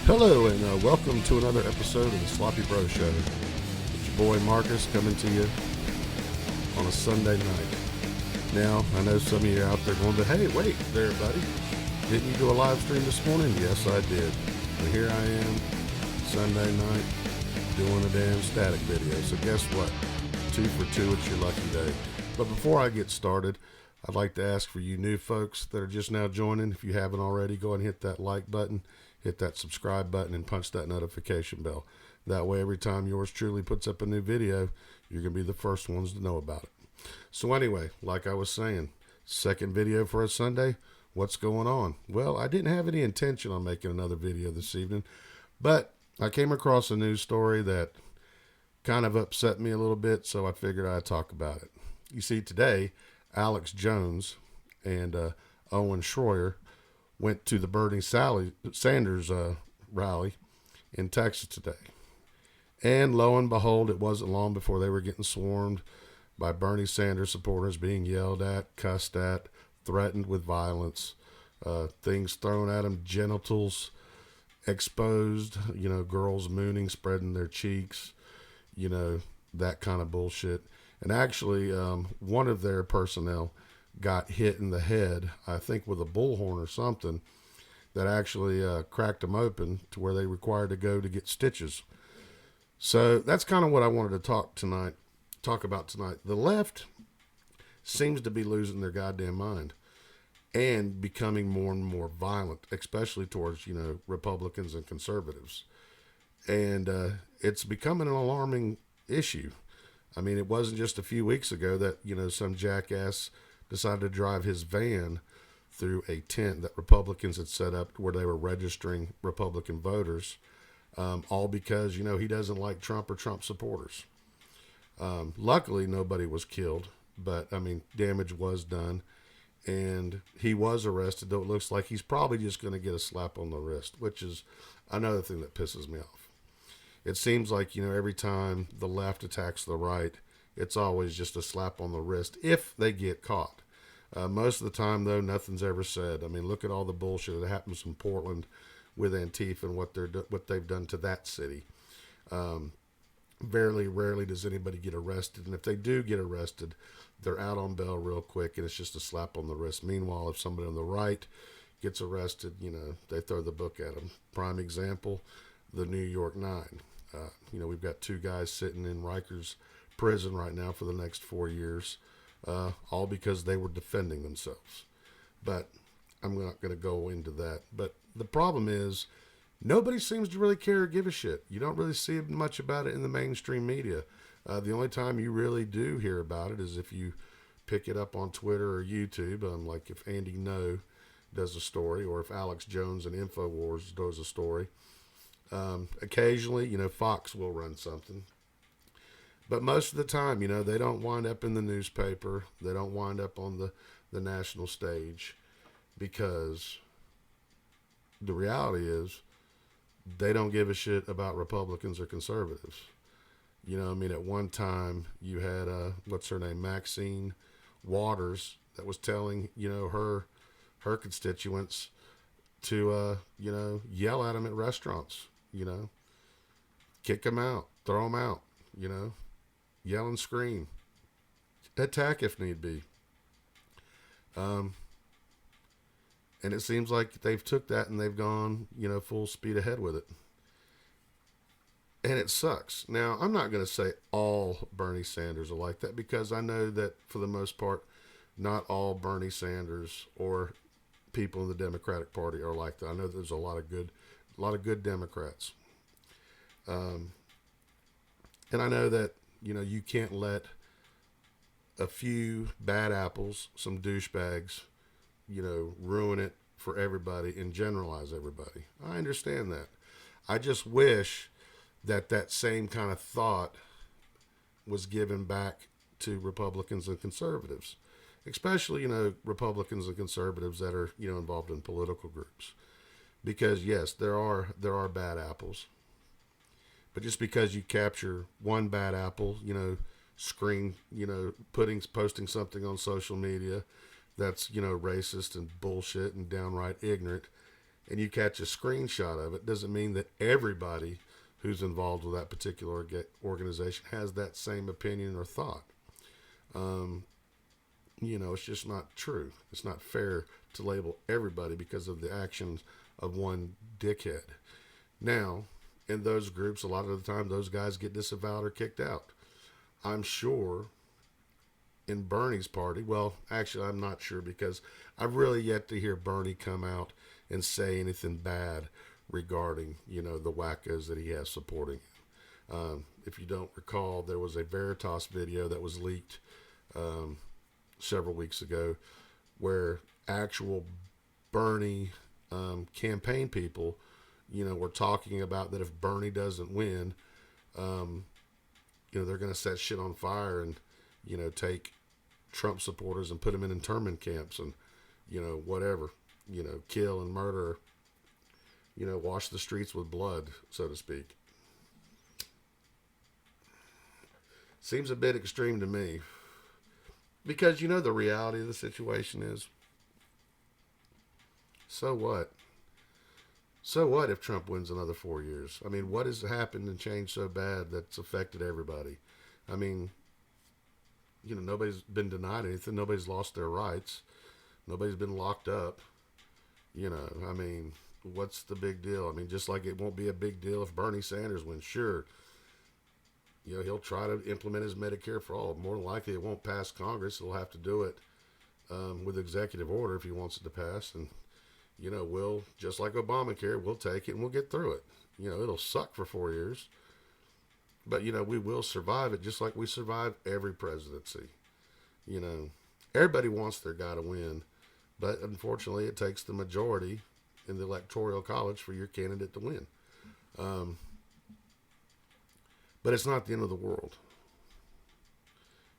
Hello and welcome to another episode of the Sloppy Bro Show. It's your boy Marcus coming to you on a Sunday night. Now, I know some of you out there going, hey, wait there, buddy. Didn't you do a live stream this morning? Yes, I did. And here I am, Sunday night, doing a damn static video. So guess what? 2 for 2, it's your lucky day. But before I get started, I'd like to ask for you new folks that are just now joining, if you haven't already, go ahead and hit that like button, hit that subscribe button, and punch that notification bell. That way, every time yours truly puts up a new video, you're going to be the first ones to know about it. So anyway, like I was saying, second video for a Sunday. What's going on? Well, I didn't have any intention on making another video this evening, but I came across a news story that kind of upset me a little bit, so I figured I'd talk about it. You see, today, Alex Jones and Owen Schroyer went to the Bernie Sanders rally in Texas today. And lo and behold, it wasn't long before they were getting swarmed by Bernie Sanders supporters, being yelled at, cussed at, threatened with violence, things thrown at them, genitals exposed, girls mooning, spreading their cheeks, that kind of bullshit. And actually, one of their personnel got hit in the head, I think with a bullhorn or something, that actually cracked them open to where they required to go to get stitches. So that's kind of what I wanted to talk about tonight. The left seems to be losing their goddamn mind and becoming more and more violent, especially towards, Republicans and conservatives. And it's becoming an alarming issue. I mean, it wasn't just a few weeks ago that, some jackass decided to drive his van through a tent that Republicans had set up where they were registering Republican voters, all because, he doesn't like Trump or Trump supporters. Luckily, nobody was killed, but, damage was done, and he was arrested, though it looks like he's probably just going to get a slap on the wrist, which is another thing that pisses me off. It seems like, every time the left attacks the right, it's always just a slap on the wrist if they get caught. Most of the time, though, nothing's ever said. Look at all the bullshit that happens in Portland with Antifa and what they've done to that city. Very rarely does anybody get arrested. And if they do get arrested, they're out on bail real quick, and it's just a slap on the wrist. Meanwhile, if somebody on the right gets arrested, they throw the book at them. Prime example, the New York Nine. We've got 2 guys sitting in Rikers prison right now for the next 4 years, all because they were defending themselves. But I'm not going to go into that. But the problem is nobody seems to really care or give a shit. You don't really see much about it in the mainstream media. The only time you really do hear about it is if you pick it up on Twitter or YouTube, like if Andy No does a story, or if Alex Jones and InfoWars does a story. Occasionally, Fox will run something. But most of the time, they don't wind up in the newspaper. They don't wind up on the national stage, because the reality is they don't give a shit about Republicans or conservatives. At one time you had, what's her name, Maxine Waters, that was telling, her constituents to, yell at them at restaurants, kick them out, throw them out, yell and scream, attack if need be. And it seems like they've took that and they've gone, full speed ahead with it. And it sucks. Now, I'm not going to say all Bernie Sanders are like that, because I know that for the most part, not all Bernie Sanders or people in the Democratic Party are like that. I know there's a lot of good Democrats. And I know that, you can't let a few bad apples, some douchebags, ruin it for everybody and generalize everybody. I understand that. I just wish that same kind of thought was given back to Republicans and conservatives, especially, Republicans and conservatives that are, involved in political groups. Because yes, there are bad apples. But just because you capture one bad apple, posting something on social media that's, racist and bullshit and downright ignorant, and you catch a screenshot of it, doesn't mean that everybody who's involved with that particular organization has that same opinion or thought. It's just not true. It's not fair to label everybody because of the actions of one dickhead. Now, in those groups, a lot of the time, those guys get disavowed or kicked out. I'm sure in Bernie's party, well, actually, I'm not sure because I've really yet to hear Bernie come out and say anything bad regarding, the wackos that he has supporting him. If you don't recall, there was a Veritas video that was leaked several weeks ago where actual Bernie campaign people, were talking about that if Bernie doesn't win, they're going to set shit on fire and, take Trump supporters and put them in internment camps and, whatever, kill and murder, wash the streets with blood, so to speak. Seems a bit extreme to me. Because, the reality of the situation is, so what? So what if Trump wins another 4 years? I mean, what has happened and changed so bad that's affected everybody? I mean, nobody's been denied anything. Nobody's lost their rights. Nobody's been locked up. I mean, what's the big deal? I mean, just like it won't be a big deal if Bernie Sanders wins. Sure, he'll try to implement his Medicare for all. More than likely, it won't pass Congress. He'll have to do it with executive order if he wants it to pass. And, we'll, just like Obamacare, we'll take it and we'll get through it. It'll suck for 4 years. But, we will survive it just like we survived every presidency. Everybody wants their guy to win. But, unfortunately, it takes the majority in the Electoral College for your candidate to win. But it's not the end of the world.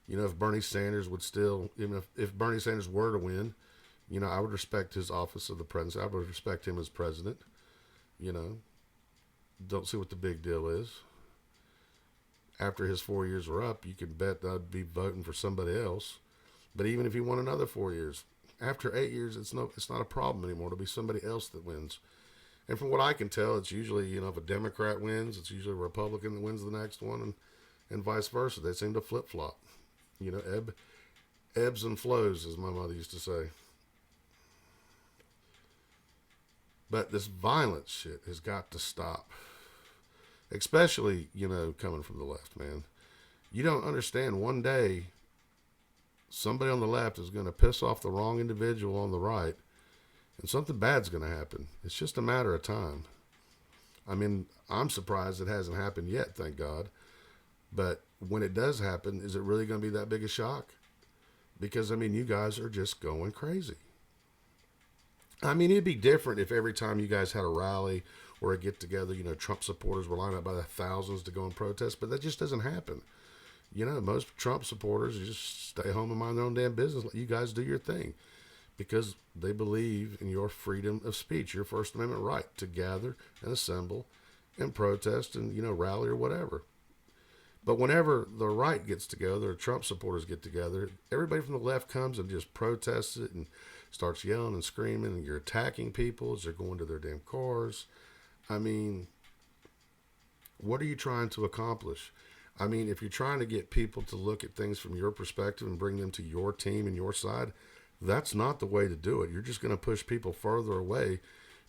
If Bernie Sanders would still, even if Bernie Sanders were to win, I would respect his office of the presidency. I would respect him as president. Don't see what the big deal is. After his 4 years were up, you can bet that I'd be voting for somebody else. But even if he won another 4 years, after 8 years, it's not a problem anymore. It'll be somebody else that wins. And from what I can tell, it's usually, if a Democrat wins, it's usually a Republican that wins the next one, and vice versa. They seem to flip-flop. Ebbs and flows, as my mother used to say. But this violent shit has got to stop. Especially, coming from the left, man. You don't understand. One day, somebody on the left is going to piss off the wrong individual on the right, and something bad's going to happen. It's just a matter of time. I mean, I'm surprised it hasn't happened yet, thank God. But when it does happen, is it really going to be that big a shock? Because, you guys are just going crazy. It'd be different if every time you guys had a rally or a get-together, Trump supporters were lined up by the thousands to go and protest, but that just doesn't happen. Most Trump supporters just stay home and mind their own damn business. Let you guys do your thing because they believe in your freedom of speech, your First Amendment right to gather and assemble and protest and, rally or whatever. But whenever the right gets together or Trump supporters get together, everybody from the left comes and just protests it and starts yelling and screaming, and you're attacking people as they're going to their damn cars. What are you trying to accomplish? If you're trying to get people to look at things from your perspective and bring them to your team and your side, that's not the way to do it. You're just going to push people further away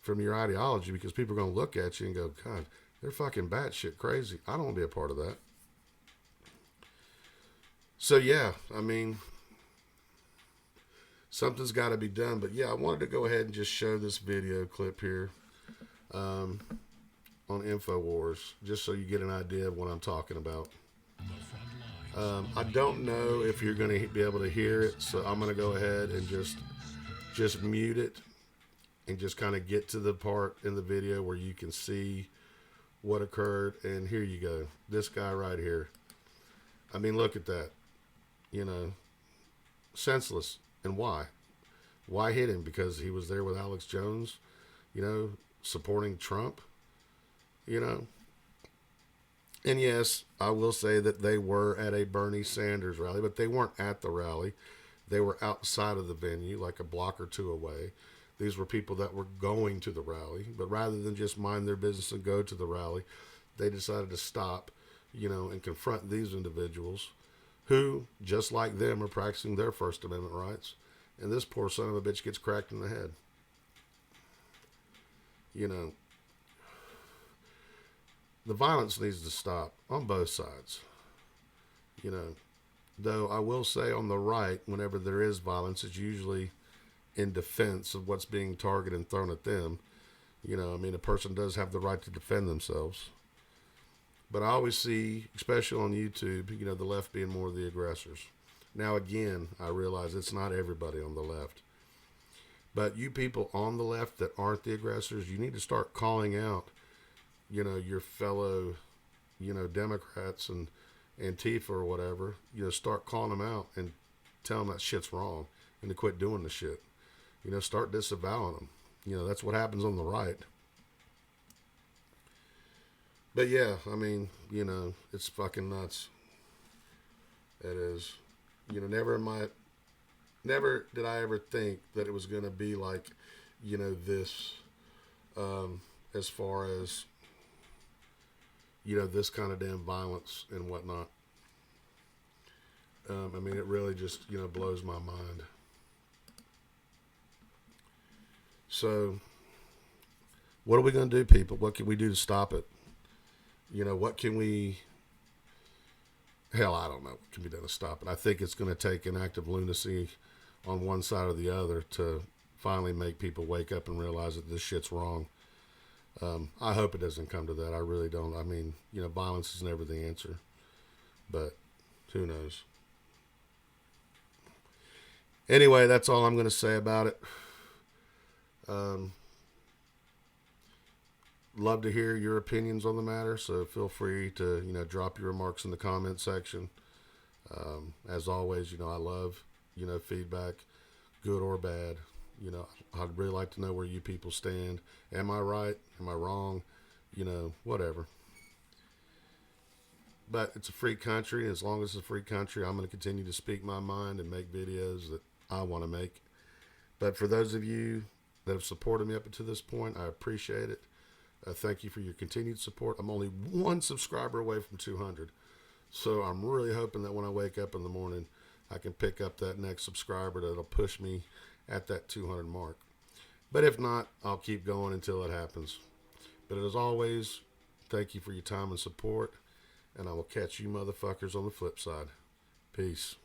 from your ideology because people are going to look at you and go, God, they're fucking batshit crazy. I don't want to be a part of that. So, yeah, something's got to be done. But, yeah, I wanted to go ahead and just show this video clip here on InfoWars, just so you get an idea of what I'm talking about. I don't know if you're going to be able to hear it, so I'm going to go ahead and just mute it and just kind of get to the part in the video where you can see what occurred. And here you go. This guy right here. Look at that. Senseless. And why? Why hit him? Because he was there with Alex Jones, supporting Trump, And yes, I will say that they were at a Bernie Sanders rally, but they weren't at the rally. They were outside of the venue, like a block or two away. These were people that were going to the rally, but rather than just mind their business and go to the rally, they decided to stop, and confront these individuals who, just like them, are practicing their First Amendment rights. And this poor son of a bitch gets cracked in the head. The violence needs to stop on both sides. Though I will say on the right, whenever there is violence, it's usually in defense of what's being targeted and thrown at them. A person does have the right to defend themselves. But I always see, especially on YouTube, the left being more of the aggressors. Now, again, I realize it's not everybody on the left. But you people on the left that aren't the aggressors, you need to start calling out, your fellow, Democrats and Antifa or whatever. Start calling them out and tell them that shit's wrong and to quit doing the shit. Start disavowing them. That's what happens on the right. But yeah, it's fucking nuts. It is. Never did I ever think that it was going to be like, this, as far as, this kind of damn violence and whatnot. It really just, blows my mind. So, what are we going to do, people? What can we do to stop it? What can we... Hell, I don't know what can be done to stop it. I think it's going to take an act of lunacy on one side or the other to finally make people wake up and realize that this shit's wrong. I hope it doesn't come to that. I really don't. Violence is never the answer. But who knows? Anyway, that's all I'm going to say about it. Love to hear your opinions on the matter, so feel free to drop your remarks in the comment section. As always, I love feedback, good or bad. I'd really like to know where you people stand. Am I right? Am I wrong? Whatever. But it's a free country, and as long as it's a free country, I'm going to continue to speak my mind and make videos that I want to make. But for those of you that have supported me up until this point, I appreciate it. Thank you for your continued support. I'm only one subscriber away from 200. So I'm really hoping that when I wake up in the morning, I can pick up that next subscriber that'll push me at that 200 mark. But if not, I'll keep going until it happens. But as always, thank you for your time and support. And I will catch you motherfuckers on the flip side. Peace.